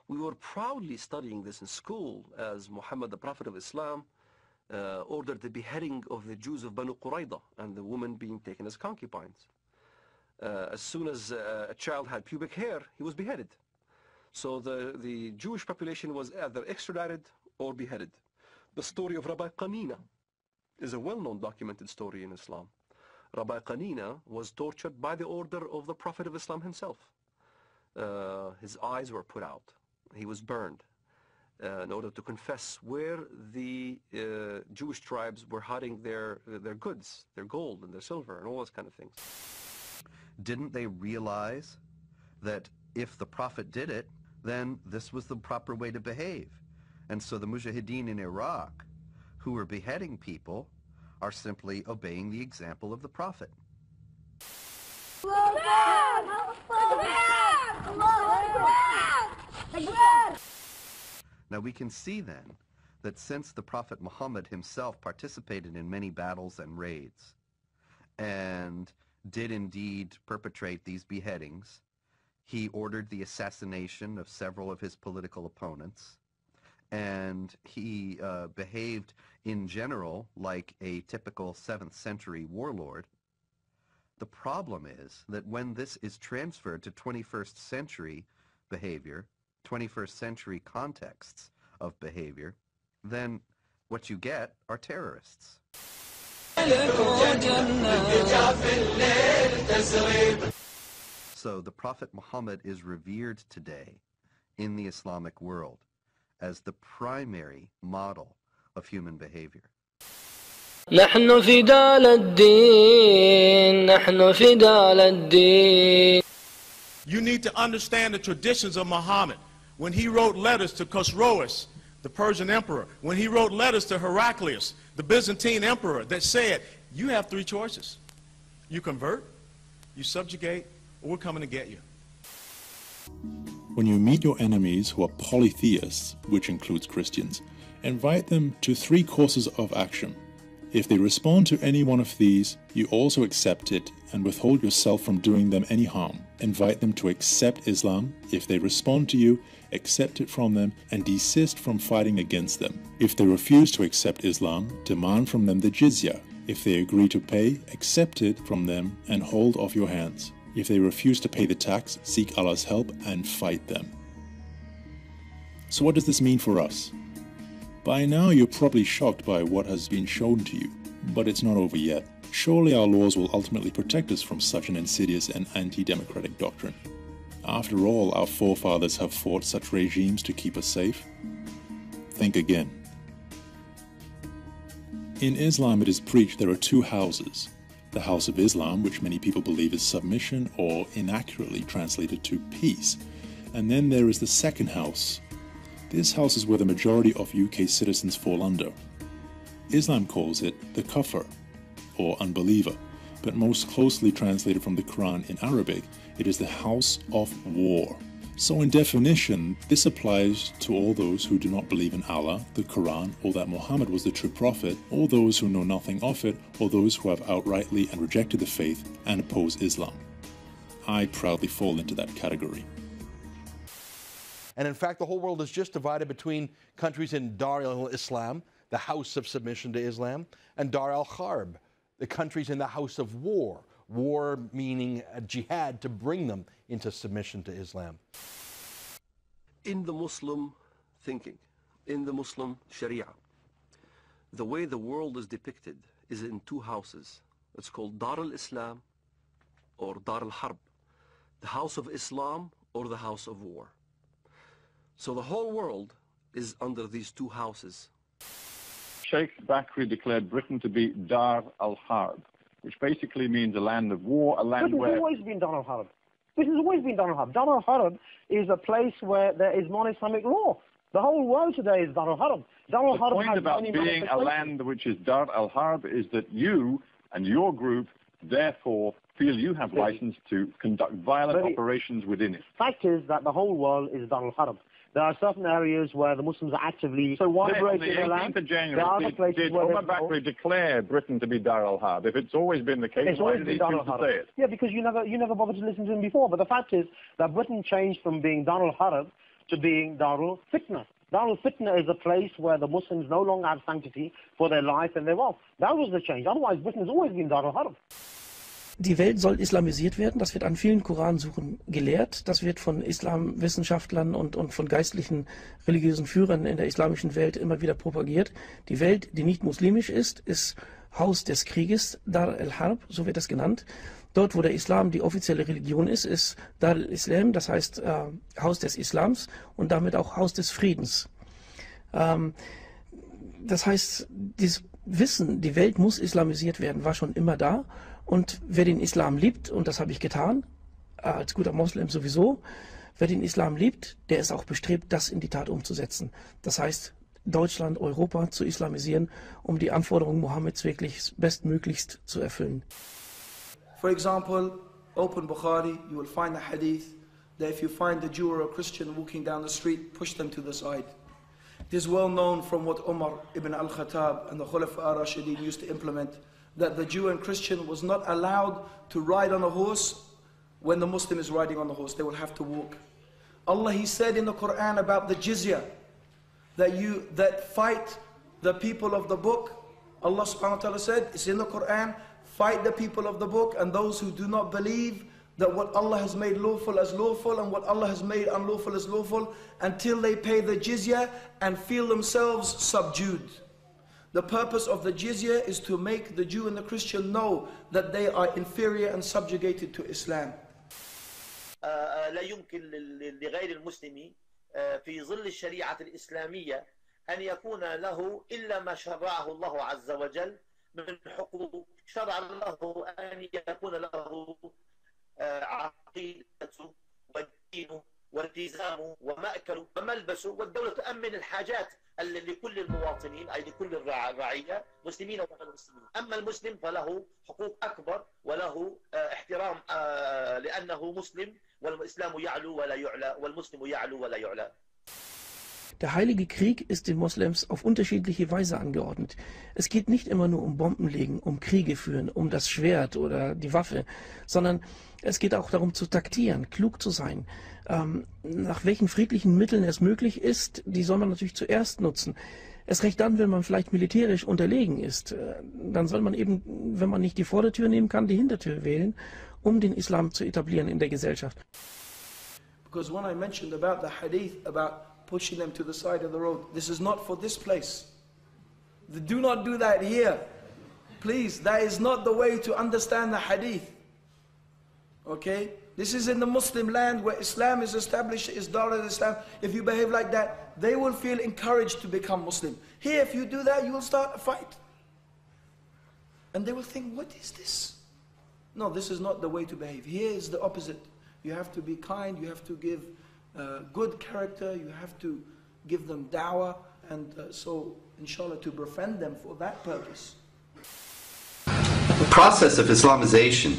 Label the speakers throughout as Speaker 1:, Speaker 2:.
Speaker 1: We were proudly studying this in school as Muhammad, the Prophet of Islam, ordered the beheading of the Jews of Banu Qurayza and the women being taken as concubines. As soon as a child had pubic hair, he was beheaded. So the Jewish population was either extradited or beheaded. The story of Rabbi Qanina is a well-known documented story in Islam. Rabbi Qanina was tortured by the order of the Prophet of Islam himself. His eyes were put out. He was burned in order to confess where the Jewish tribes were hiding their goods, their gold and their silver and all those kind of things.
Speaker 2: Didn't they realize that if the Prophet did it, then this was the proper way to behave? And so the Mujahideen in Iraq, who were beheading people, are simply obeying the example of the Prophet. Now we can see then that since the Prophet Muhammad himself participated in many battles and raids, and did indeed perpetrate these beheadings, he ordered the assassination of several of his political opponents, and he behaved in general like a typical 7th century warlord. The problem is that when this is transferred to 21st century behavior, 21st century contexts of behavior, then what you get are terrorists. So the Prophet Muhammad is revered today in the Islamic world as the primary model of human behavior.
Speaker 3: نحن فداء الدين نحن فداء الدين.
Speaker 4: You need to understand the traditions of Muhammad. When he wrote letters to Khosroes, the Persian emperor, when he wrote letters to Heraclius, the Byzantine emperor, that said, you have 3 choices. You convert, you subjugate, or we're coming to get you.
Speaker 5: When you meet your enemies who are polytheists, which includes Christians, invite them to 3 courses of action. If they respond to any one of these, you also accept it and withhold yourself from doing them any harm. Invite them to accept Islam. If they respond to you, accept it from them and desist from fighting against them. If they refuse to accept Islam, demand from them the jizya. If they agree to pay, accept it from them and hold off your hands. If they refuse to pay the tax, seek Allah's help and fight them. So what does this mean for us? By now you're probably shocked by what has been shown to you, but it's not over yet. Surely our laws will ultimately protect us from such an insidious and anti-democratic doctrine. After all, our forefathers have fought such regimes to keep us safe. Think again. In Islam it is preached there are 2 houses. The house of Islam, which many people believe is submission, or inaccurately translated to peace. And then there is the second house. This house is where the majority of UK citizens fall under. Islam calls it the kafir, or unbeliever, but most closely translated from the Quran in Arabic, it is the house of war. So in definition, this applies to all those who do not believe in Allah, the Quran, or that Muhammad was the true prophet, or those who know nothing of it, or those who have outrightly and rejected the faith and oppose Islam. I proudly fall into that category.
Speaker 6: And in fact, the whole world is just divided between countries in Dar al-Islam, the house of submission to Islam, and Dar al-Harb, the countries in the house of war. War meaning a jihad to bring them into submission to Islam.
Speaker 1: In the Muslim thinking, in the Muslim Sharia, the way the world is depicted is in 2 houses. It's called Dar al-Islam or Dar al-Harb, the house of Islam or the house of war. So the whole world is under these 2 houses.
Speaker 7: Sheikh Bakri declared Britain to be Dar al-Harb, which basically means a land of war, a land where...
Speaker 8: This has always been Dar al-Harb. This has always been Dar al-Harb. Dar al-Harb is a place where there is non-Islamic law. The whole world today is Dar al-Harb. Dar al-Harb
Speaker 7: the point about being a land which is Dar al-Harb is that you and your group therefore feel you have license to conduct violent operations within it.
Speaker 8: The fact is that the whole world is Dar al-Harb. There are certain areas where the Muslims are actively liberating their land.
Speaker 7: So why on the 18th of January did Umar Bakri declare Britain to be Dar al-Harb? If it's always been the case, why did he choose to say it?
Speaker 8: Yeah, because you never bothered to listen to him before. But the fact is that Britain changed from being Dar al-Harb to being Darul Fitna. Darul Fitna is a place where the Muslims no longer have sanctity for their life and their wealth. That was the change. Otherwise, Britain has always been Darul Harb.
Speaker 9: Die Welt soll islamisiert werden, das wird an vielen Koransuchen gelehrt, das wird von Islamwissenschaftlern und von geistlichen religiösen Führern in der islamischen Welt immer wieder propagiert. Die Welt, die nicht muslimisch ist Haus des Krieges, Dar al-Harb, so wird das genannt. Dort, wo der Islam die offizielle Religion ist Dar al-Islam, das heißt Haus des Islams und damit auch Haus des Friedens. Das heißt, dieses Wissen, die Welt muss islamisiert werden, war schon immer da. Und wer den Islam liebt, und das habe ich getan, als guter Moslem sowieso, wer den Islam liebt, der ist auch bestrebt, das in die Tat umzusetzen. Das heißt, Deutschland, Europa zu islamisieren, um die Anforderungen Mohammeds wirklich bestmöglichst zu erfüllen.
Speaker 10: For example, open Bukhari, you will find a hadith that if you find a Jew or a Christian walking down the street, push them to the side. It is well known from what Umar ibn al-Khattab and the Khulafa ar-Rashidin used to implement, that the Jew and Christian was not allowed to ride on a horse when the Muslim is riding on the horse. They will have to walk. Allah, He said in the Quran about the jizya, that fight the people of the book. Allah subhanahu wa ta'ala said, it's in the Quran, fight the people of the book and those who do not believe that what Allah has made lawful as lawful and what Allah has made unlawful as lawful until they pay the jizya and feel themselves subdued. The purpose of the jizya is to make the Jew and the Christian know that they are inferior and subjugated to Islam.
Speaker 11: لا يمكن لغير المسلم في ظل الشريعة الإسلامية أن يكون له إلا ما شرعه الله عز وجل من حقوق. شرع له أن يكون له عقيدته ودينه والتزامه ومأكله وملبسه، والدولة تؤمن الحاجات لكل المواطنين أي لكل الرعية مسلمين وغير مسلمين. أما المسلم فله حقوق أكبر وله احترام لأنه مسلم، والإسلام يعلو ولا يعلى والمسلم يعلو ولا يعلى.
Speaker 9: Der Heilige Krieg ist den Moslems auf unterschiedliche Weise angeordnet. Es geht nicht immer nur um Bombenlegen, um Kriege führen, um das Schwert oder die Waffe, sondern es geht auch darum zu taktieren, klug zu sein. Nach welchen friedlichen Mitteln es möglich ist, die soll man natürlich zuerst nutzen. Erst recht dann, wenn man vielleicht militärisch unterlegen ist. Dann soll man eben, wenn man nicht die Vordertür nehmen kann, die Hintertür wählen, um den Islam zu etablieren in der Gesellschaft.
Speaker 10: Because when I mentioned about the hadith about pushing them to the side of the road, this is not for this place. Do not do that here. Please, that is not the way to understand the hadith. Okay? This is in the Muslim land where Islam is established, is Dar al-Islam. If you behave like that, they will feel encouraged to become Muslim. Here, if you do that, you will start a fight. And they will think, what is this? No, this is not the way to behave. Here is the opposite. You have to be kind, you have to give good character, you have to give them da'wah, and so, inshallah, to befriend them for that purpose.
Speaker 2: The process of Islamization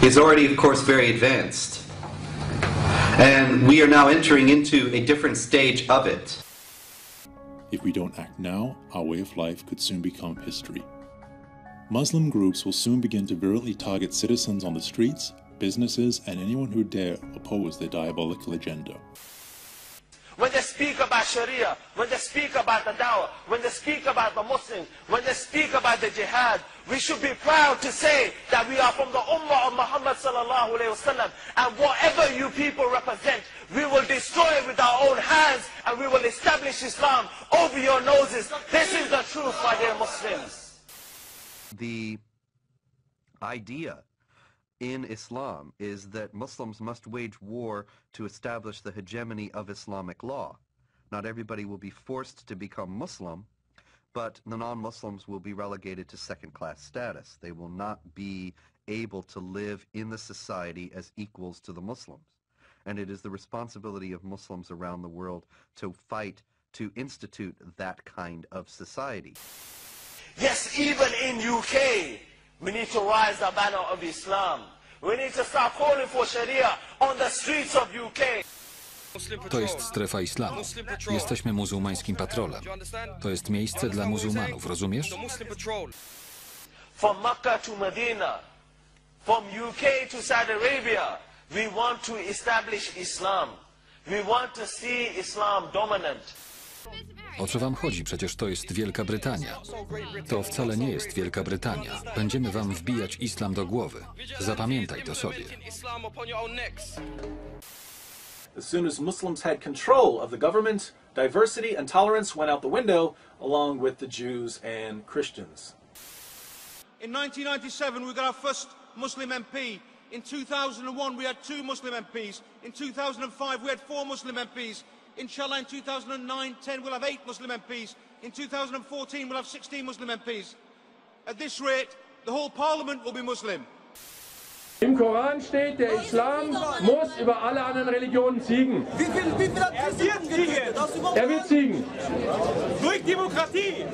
Speaker 2: is already, of course, very advanced. And we are now entering into a different stage of it.
Speaker 5: If we don't act now, our way of life could soon become history. Muslim groups will soon begin to virulently target citizens on the streets, businesses, and anyone who dare oppose their diabolical agenda.
Speaker 11: When they speak about Sharia, when they speak about the Dawah, when they speak about the Muslims, when they speak about the Jihad, we should be proud to say that we are from the Ummah of Muhammad sallallahu alayhi wasallam, and whatever you people represent, we will destroy it with our own hands, and we will establish Islam over your noses. This is the truth, my dear Muslims.
Speaker 2: The idea in Islam is that Muslims must wage war to establish the hegemony of Islamic law. Not everybody will be forced to become Muslim, but the non-Muslims will be relegated to second-class status. They will not be able to live in the society as equals to the Muslims. And it is the responsibility of Muslims around the world to fight to institute that kind of society.
Speaker 11: Yes, even in UK, we need to rise the banner of Islam. We need to start calling for Sharia on the streets of UK.
Speaker 12: To jest strefa islamu. Jesteśmy muzułmańskim patrolem. To jest miejsce dla muzułmanów, rozumiesz?
Speaker 11: From Makkah to Medina, from UK to Saudi Arabia, we want to establish Islam. We want to see Islam dominant.
Speaker 12: O co wam chodzi? Przecież to jest Wielka Brytania. To wcale nie jest Wielka Brytania. Będziemy wam wbijać islam do głowy. Zapamiętaj to sobie.
Speaker 13: As soon as Muslims had control of the government, diversity and tolerance went out the window, along with the Jews and Christians.
Speaker 14: In 1997, we got our first Muslim MP. In 2001, we had 2 Muslim MPs. In 2005, we had 4 Muslim MPs. Inshallah, in 2009-10, we'll have 8 Muslim MPs. In 2014, we'll have 16 Muslim MPs. At this rate, the whole parliament will be Muslim.
Speaker 15: Im Koran steht, der Islam muss über alle anderen Religionen siegen. Er wird siegen. Durch Demokratie.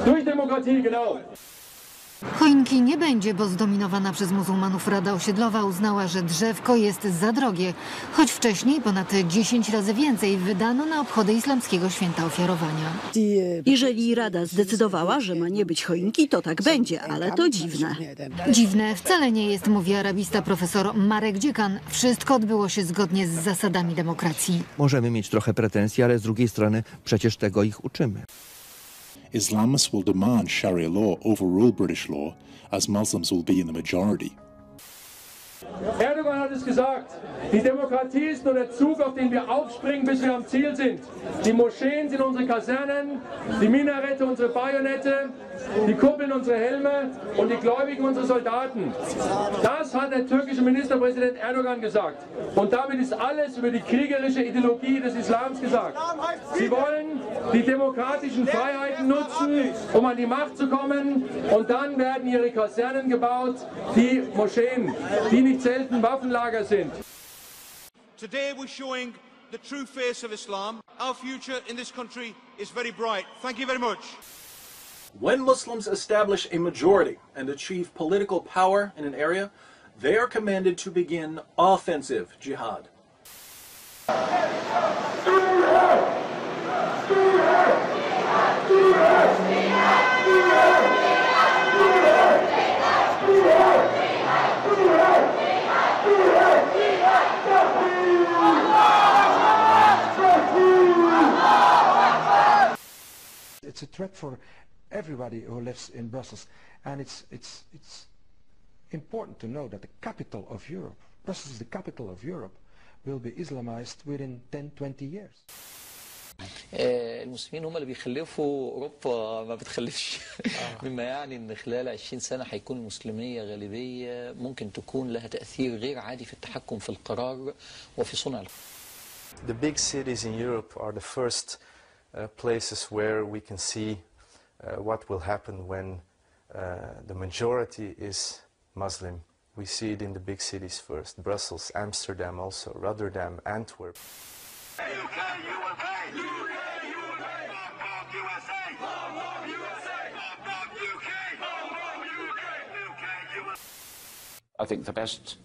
Speaker 15: Durch Demokratie, genau.
Speaker 16: Choinki nie będzie, bo zdominowana przez muzułmanów Rada Osiedlowa uznała, że drzewko jest za drogie, choć wcześniej ponad 10 razy więcej wydano na obchody islamskiego święta ofiarowania.
Speaker 17: Jeżeli Rada zdecydowała, że ma nie być choinki, to tak będzie, ale to dziwne.
Speaker 16: Dziwne wcale nie jest, mówi arabista profesor Marek Dziekan. Wszystko odbyło się zgodnie z zasadami demokracji.
Speaker 18: Możemy mieć trochę pretensji, ale z drugiej strony przecież tego ich uczymy.
Speaker 5: Islamists will demand Sharia law overrule British law, as Muslims will be in the majority.
Speaker 15: Erdogan hat es gesagt, die Demokratie ist nur der Zug, auf den wir aufspringen, bis wir am Ziel sind. Die Moscheen sind unsere Kasernen, die Minarette unsere Bajonette, die Kuppeln unsere Helme und die Gläubigen unsere Soldaten. Das hat der türkische Ministerpräsident Erdogan gesagt. Und damit ist alles über die kriegerische Ideologie des Islams gesagt. Sie wollen die demokratischen Freiheiten nutzen, um an die Macht zu kommen. Und dann werden ihre Kasernen gebaut, die Moscheen, die nicht selten Waffenlager sind.
Speaker 14: Today we're showing the true face of Islam. Our future in this country is very bright. Thank you very much.
Speaker 13: When Muslims establish a majority and achieve political power in an area, they are commanded to begin offensive jihad.
Speaker 19: It's a threat for everybody who lives in Brussels, and it's important to know that the capital of Europe, Brussels is the capital of Europe, will be Islamized within 10-20 years.
Speaker 20: المسلمين هم اللي بيخلفوا أوروبا ما بتخلفش مما يعني إن خلال 20 سنة هيكون المسلمية غالبية ممكن تكون لها تأثير غير عادي في التحكم في القرار وفي صنع
Speaker 21: The big cities in Europe are the first places where we can see what will happen when the majority is Muslim. We see it in the big cities first, Brussels, Amsterdam also, Rotterdam, Antwerp.
Speaker 22: I think the best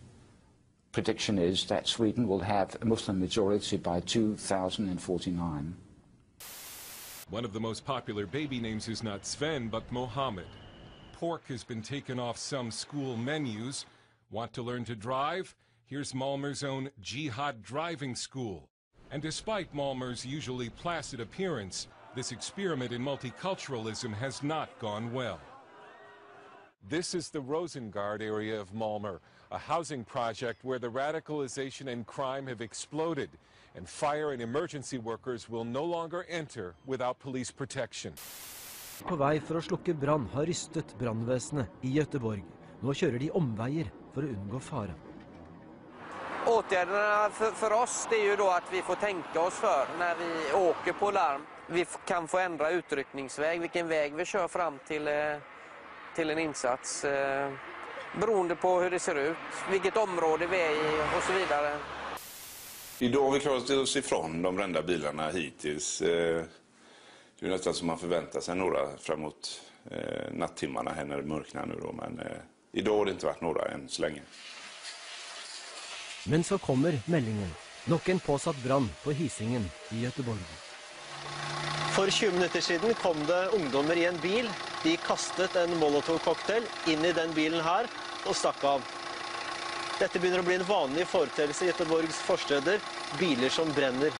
Speaker 22: prediction is that Sweden will have a Muslim majority by 2049.
Speaker 23: One of the most popular baby names is not Sven, but Mohammed. Pork has been taken off some school menus. Want to learn to drive? Here's Malmö's own Jihad Driving School. And despite Malmö's usually placid appearance, this experiment in multiculturalism has not gone well. This is the Rosengard area of Malmö, a housing project where the radicalization and crime have exploded, and fire and emergency workers will no longer enter without police protection.
Speaker 24: På vei for å slukke brann har rystet brannvesenet i Göteborg. Nå kjører de omveier for å unngå fare.
Speaker 25: Åtgärderna för oss det är ju då att vi får tänka oss för när vi åker på larm. Vi kan få ändra utryckningsväg, vilken väg vi kör fram till en insats. Beroende på hur det ser ut, vilket område vi är i och så vidare.
Speaker 26: Idag har vi klarat oss ifrån de brända bilarna hittills. Det är nästan som man förväntar sig några framåt nattimmarna här när det mörknar nu då. Men idag har det inte varit några än så länge.
Speaker 24: Men så kommer meldingen. Nok en påsatt brann på Hisingen i Göteborg.
Speaker 27: For 20 minutter siden kom det ungdommer i en bil. De kastet en Molotov-cocktail inn i den bilen her og stakk av. Dette begynner å bli en vanlig foreteelse i Göteborgs forsteder. biler som brenner.